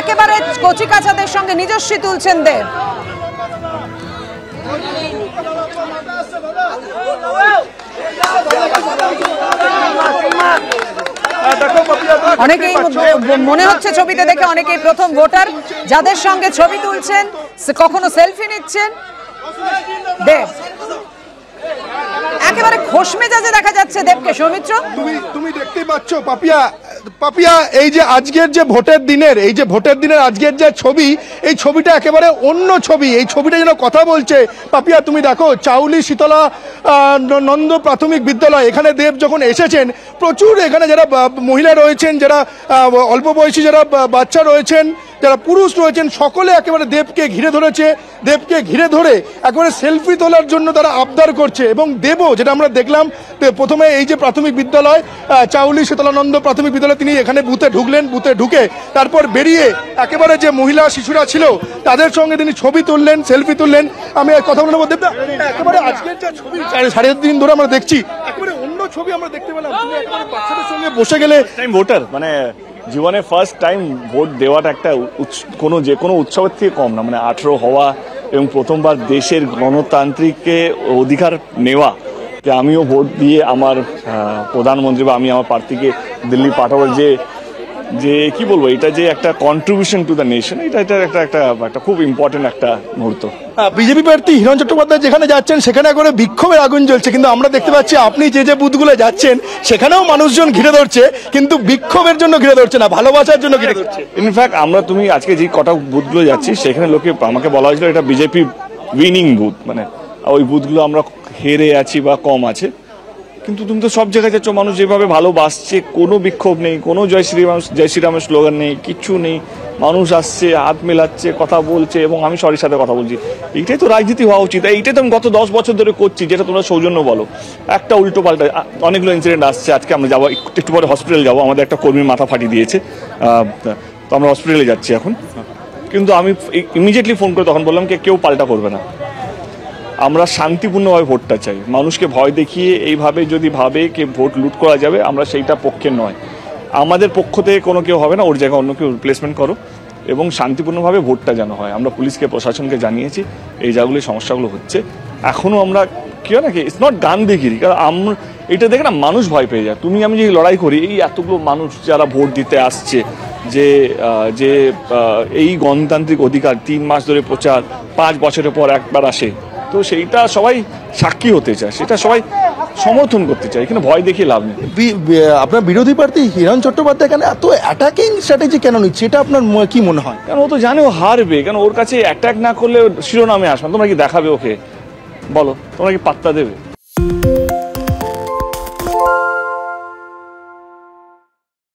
একেবারে কচি কাচাদের সঙ্গে নিজস্বী তুলছেন দেব। অনেকেই মনে হচ্ছে ছবিতে দেখে অনেকেই প্রথম ভোটার, যাদের সঙ্গে ছবি তুলছেন, কখনো সেলফি নিচ্ছেন। দেব একেবারে খোশ মেজাজে দেখা যাচ্ছে দেবকে। সৌমিত্র, তুমি দেখতেই পাচ্ছ পাপিয়া, এই যে আজকের যে ভোটের দিনের আজকের যে ছবি, এই ছবিটা একেবারে অন্য ছবি। এই ছবিটা যেন কথা বলছে। পাপিয়া, তুমি দেখো চাউলি শীতলা নন্দ প্রাথমিক বিদ্যালয়, এখানে দেব যখন এসেছেন, প্রচুর এখানে যারা মহিলা রয়েছেন, যারা অল্প বয়সী যারা বাচ্চা রয়েছেন, যারা পুরুষ রয়েছেন, সকলে একেবারে দেবকে ঘিরে ধরেছে। দেবকে ঘিরে ধরে একেবারে সেলফি তোলার জন্য তারা আবদার করছে। এবং দেবও, যেটা আমরা দেখলাম প্রথমে এই যে প্রাথমিক বিদ্যালয় চাউলি শীতলানন্দ প্রাথমিক বিদ্যালয়, তিনি এখানে বুথে ঢুকলেন, বুথে ঢুকে তারপর বেরিয়ে একেবারে যে মহিলা শিশুরা ছিল তাদের সঙ্গে তিনি ছবি তুললেন, সেলফি তুললেন। আমি কথা বলবো দেবদা, একেবারে আজকের যে ছবি 3.5 ধরে আমরা দেখছি, একেবারে অন্য ছবি আমরা দেখতে পেলাম। বাচ্চাদের সঙ্গে বসে গেলে ভোটার মানে জীবনে ফার্স্ট টাইম ভোট দেওয়াটা একটা যে কোনো উৎসবের থেকে কম না। মানে 18 হওয়া এবং প্রথমবার দেশের গণতান্ত্রিককে অধিকার নেওয়া, যে আমিও ভোট দিয়ে আমার প্রধানমন্ত্রী বা আমি আমার প্রার্থীকে দিল্লি পাঠাবো, যে কি বলবো, এটা যে একটা কন্ট্রিবিউশন টু দ্য নেশন, এটা একটা খুব ইম্পর্টেন্ট একটা মুহূর্ত। বিজেপি প্রার্থী হিরণ চট্টোপাধ্যায় যেখানে যাচ্ছেন সেখানে করে বিক্ষোভের আগুন জ্বলছে, কিন্তু আমরা দেখতে পাচ্ছি আপনি যে বুথগুলো যাচ্ছেন সেখানেও মানুষজন ঘিরে ধরছে, কিন্তু বিক্ষোভের জন্য ঘিরে ধরছে না, ভালোবাসার জন্য ঘিরে ধরছে। ইনফ্যাক্ট তুমি আজকে যে কটা বুথগুলো যাচ্ছি সেখানে লোকে আমাকে বলা হয়েছিল এটা বিজেপি উইনিং বুথ, মানে ওই বুথগুলো আমরা হেরে আছি বা কম আছে। কিন্তু তুমি তো সব জায়গায় যাচ্ছ, মানুষ যেভাবে ভালোবাসছে, কোনো বিক্ষোভ নেই, কোনো জয় শ্রীরামের স্লোগান নেই, কিচ্ছু নেই। মানুষ আসছে, হাত মেলাচ্ছে, কথা বলছে, এবং আমি সবার সাথে কথা বলছি। এইটাই তো রাজনীতি হওয়া উচিত। এইটাই তো আমি গত 10 বছর ধরে করছি, যেটা তোমরা সৌজন্য বলো। একটা উল্টো পাল্টা অনেকগুলো ইনসিডেন্ট আসছে। আজকে আমরা যাবো, একটু পরে হসপিটাল যাবো, আমাদের একটা কর্মীর মাথা ফাটিয়ে দিয়েছে, তো আমরা হসপিটালে যাচ্ছি এখন। কিন্তু আমি ইমিডিয়েটলি ফোন করে তখন বললাম কেউ পাল্টা করবে না, আমরা শান্তিপূর্ণভাবে ভোটটা চাই। মানুষকে ভয় দেখিয়ে এইভাবে যদি ভাবে কে ভোট লুট করা যাবে, আমরা সেইটা পক্ষে নয়। আমাদের পক্ষ থেকে কোনো কেউ হবে না, ওর জায়গায় অন্য কেউ রিপ্লেসমেন্ট করো, এবং শান্তিপূর্ণভাবে ভোটটা যেন হয়। আমরা পুলিশকে, প্রশাসনকে জানিয়েছি এই জায়গাগুলো সমস্যাগুলো হচ্ছে। এখনও আমরা কি হয় নাকি, ইটস নট গান্ধীগিরি, কারণ আমরা এটা দেখে না মানুষ ভয় পেয়ে যায়। তুমি আমি যে লড়াই করি, এই এতগুলো মানুষ যারা ভোট দিতে আসছে, যে এই গণতান্ত্রিক অধিকার 3 মাস ধরে প্রচার, 5 বছরের পর একবার আসে, তো সেইটা সবাই সাক্ষী হতে চায়, সেটা সবাই সমর্থন করতে চায়। এখানে ভয় দেখিয়ে লাভ নেই। আপনার বিরোধী প্রার্থী হিরণ চট্টোপাধ্যায় কেন এত অ্যাটাকিং স্ট্র্যাটেজি কেন নিচ্ছে, এটা আপনার কি মনে হয়? কেন ও তো জানে ও হারবে, কেন ওর কাছে অ্যাটাক না করলে শিরোনামে আসবে। তোমরা কি দেখাবে ওকে? বলো, তোমরা কি পাত্তা দেবে?